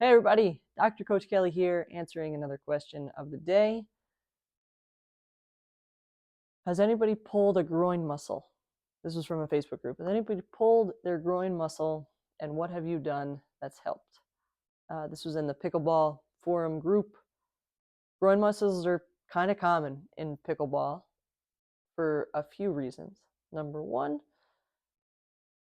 Hey everybody, Dr. Coach Kelly here, answering another question of the day. Has anybody pulled a groin muscle? This was from a Facebook group. Has anybody pulled their groin muscle, and what have you done that's helped? This was in the pickleball forum group. Groin muscles are kind of common in pickleball for a few reasons. Number one,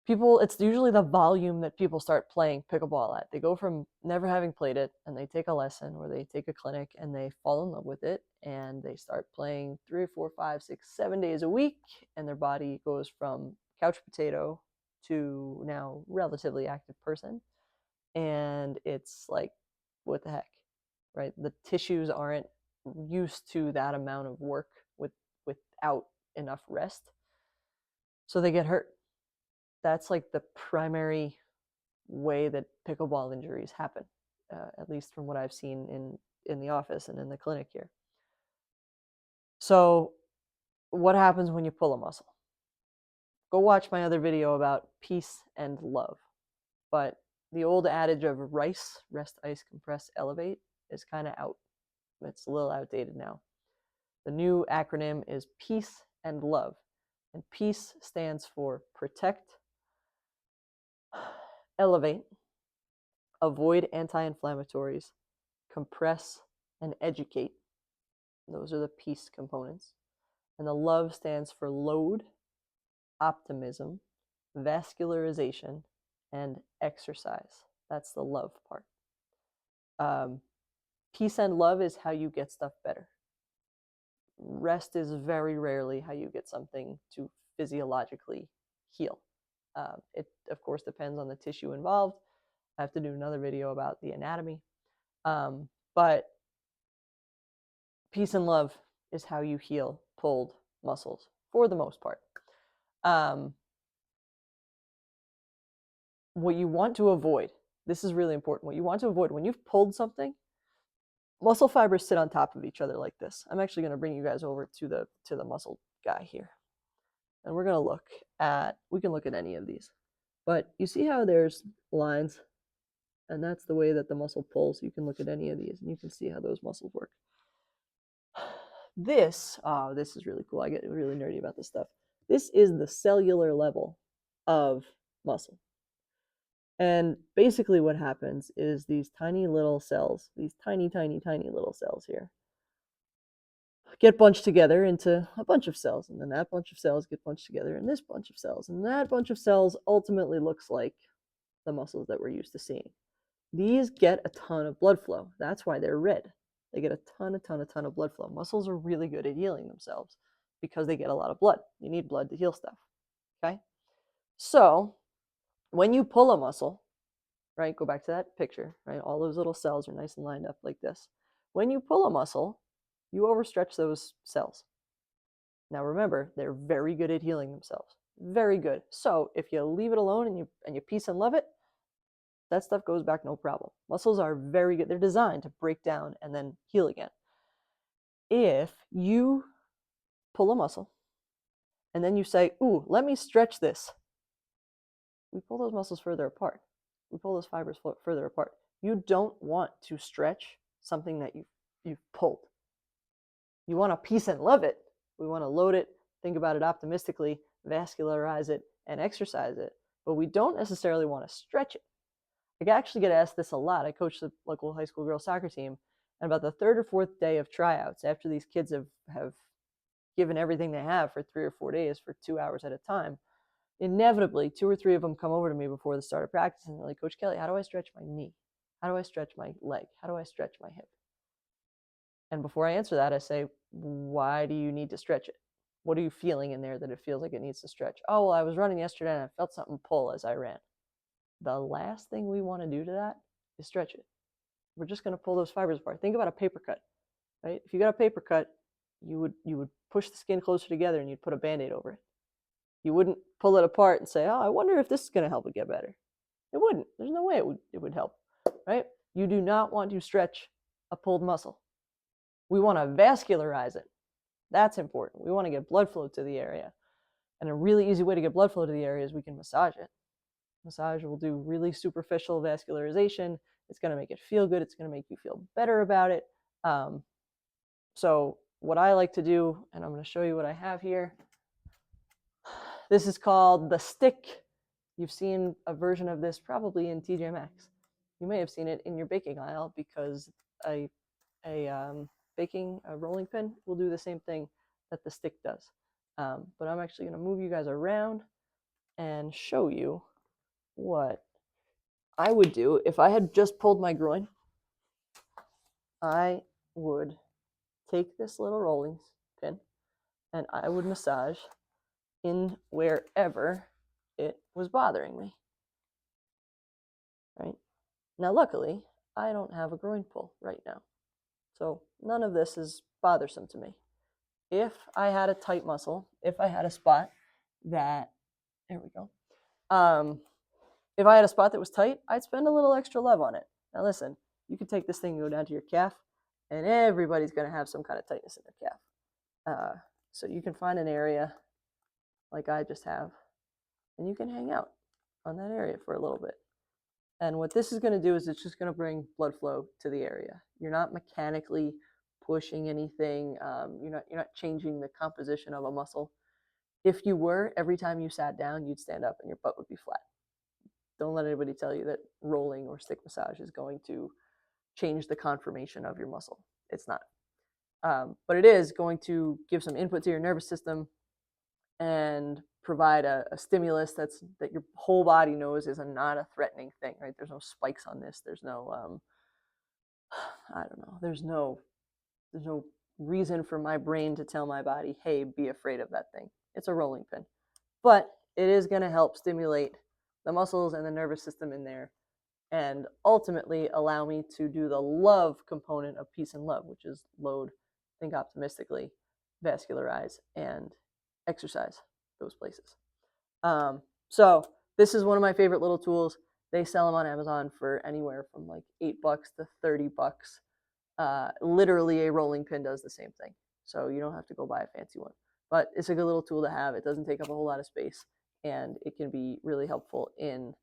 it's usually the volume that people start playing pickleball at. They go from never having played it and they take a lesson or they take a clinic and they fall in love with it and they start playing 3 or 4, 5, 6, 7 days a week, and their body goes from couch potato to now relatively active person. And it's like, what the heck, right? The tissues aren't used to that amount of work without enough rest, so they get hurt. That's like the primary way that pickleball injuries happen, at least from what I've seen in the office and in the clinic here. So what happens when you pull a muscle? Go watch my other video about peace and love. But the old adage of RICE, rest, ice, compress, elevate, is kind of out. It's a little outdated now. The new acronym is peace and love. And peace stands for protect, elevate, avoid anti-inflammatories, compress, and educate. Those are the peace components. And the love stands for load, optimism, vascularization, and exercise. That's the love part. Peace and love is how you get stuff better. Rest is very rarely how you get something to physiologically heal. It, of course, depends on the tissue involved. I have to do another video about the anatomy. But peace and love is how you heal pulled muscles for the most part. What you want to avoid, this is really important, what you want to avoid when you've pulled something, muscle fibers sit on top of each other like this. I'm actually going to bring you guys over to the muscle guy here. And we're going to look at, we can look at any of these. But you see how there's lines? And that's the way that the muscle pulls. You can look at any of these and you can see how those muscles work. This is really cool. I get really nerdy about this stuff. This is the cellular level of muscle. And basically what happens is these tiny little cells, these tiny, tiny, tiny little cells here, get bunched together into a bunch of cells. And then that bunch of cells get bunched together in this bunch of cells. And that bunch of cells ultimately looks like the muscles that we're used to seeing. These get a ton of blood flow. That's why they're red. They get a ton of blood flow. Muscles are really good at healing themselves because they get a lot of blood. You need blood to heal stuff, okay? So when you pull a muscle, right, go back to that picture, right? All those little cells are nice and lined up like this. When you pull a muscle, you overstretch those cells. Now remember, they're very good at healing themselves. Very good. So if you leave it alone and you peace and love it, that stuff goes back no problem. Muscles are very good. They're designed to break down and then heal again. If you pull a muscle and then you say, ooh, let me stretch this, we pull those muscles further apart. We pull those fibers further apart. You don't want to stretch something that you've pulled. You want to peace and love it. We want to load it, think about it optimistically, vascularize it, and exercise it. But we don't necessarily want to stretch it. I actually get asked this a lot. I coach the local high school girls soccer team, and about the third or fourth day of tryouts, after these kids have given everything they have for 3 or 4 days for 2 hours at a time, inevitably 2 or 3 of them come over to me before the start of practice and they're like, Coach Kelly, how do I stretch my knee? How do I stretch my leg? How do I stretch my hip? And before I answer that, I say, why do you need to stretch it? What are you feeling in there that it feels like it needs to stretch? Oh, well, I was running yesterday and I felt something pull as I ran. The last thing we want to do to that is stretch it. We're just going to pull those fibers apart. Think about a paper cut, right? If you got a paper cut, you would push the skin closer together and you'd put a Band-Aid over it. You wouldn't pull it apart and say, oh, I wonder if this is going to help it get better. It wouldn't. There's no way it would help, right? You do not want to stretch a pulled muscle. We want to vascularize it. That's important. We want to get blood flow to the area. And a really easy way to get blood flow to the area is we can massage it. Massage will do really superficial vascularization. It's going to make it feel good. It's going to make you feel better about it. So what I like to do, and I'm going to show you what I have here. This is called the stick. You've seen a version of this probably in TJ Maxx. You may have seen it in your baking aisle because a rolling pin will do the same thing that the stick does. But I'm actually going to move you guys around and show you what I would do if I had just pulled my groin. I would take this little rolling pin and I would massage in wherever it was bothering me. Right? Now, luckily, I don't have a groin pull right now. So none of this is bothersome to me. If I had a tight muscle, if I had a spot that, there we go. If I had a spot that was tight, I'd spend a little extra love on it. Now listen, you could take this thing and go down to your calf, and everybody's going to have some kind of tightness in their calf. So you can find an area like I just have, and you can hang out on that area for a little bit. And what this is going to do is it's just going to bring blood flow to the area. You're not mechanically pushing anything. You're not changing the composition of a muscle. If you were, every time you sat down, you'd stand up and your butt would be flat. Don't let anybody tell you that rolling or stick massage is going to change the conformation of your muscle. It's not. But it is going to give some input to your nervous system and provide a stimulus that your whole body knows is not a threatening thing, right? There's no spikes on this. There's no, I don't know. There's no reason for my brain to tell my body, hey, be afraid of that thing. It's a rolling pin. But it is going to help stimulate the muscles and the nervous system in there and ultimately allow me to do the love component of peace and love, which is load, think optimistically, vascularize, and exercise those places. So this is one of my favorite little tools. They sell them on Amazon for anywhere from like $8 to $30. Literally a rolling pin does the same thing. So you don't have to go buy a fancy one. But it's a good little tool to have. It doesn't take up a whole lot of space, and it can be really helpful in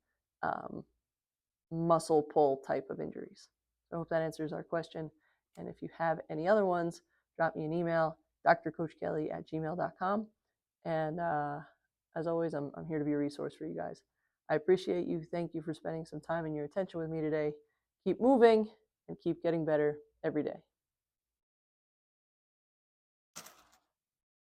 muscle pull type of injuries. So I hope that answers our question. And if you have any other ones, drop me an email, drcoachkelly@gmail.com. And as always, I'm here to be a resource for you guys. I appreciate you. Thank you for spending some time and your attention with me today. Keep moving and keep getting better every day.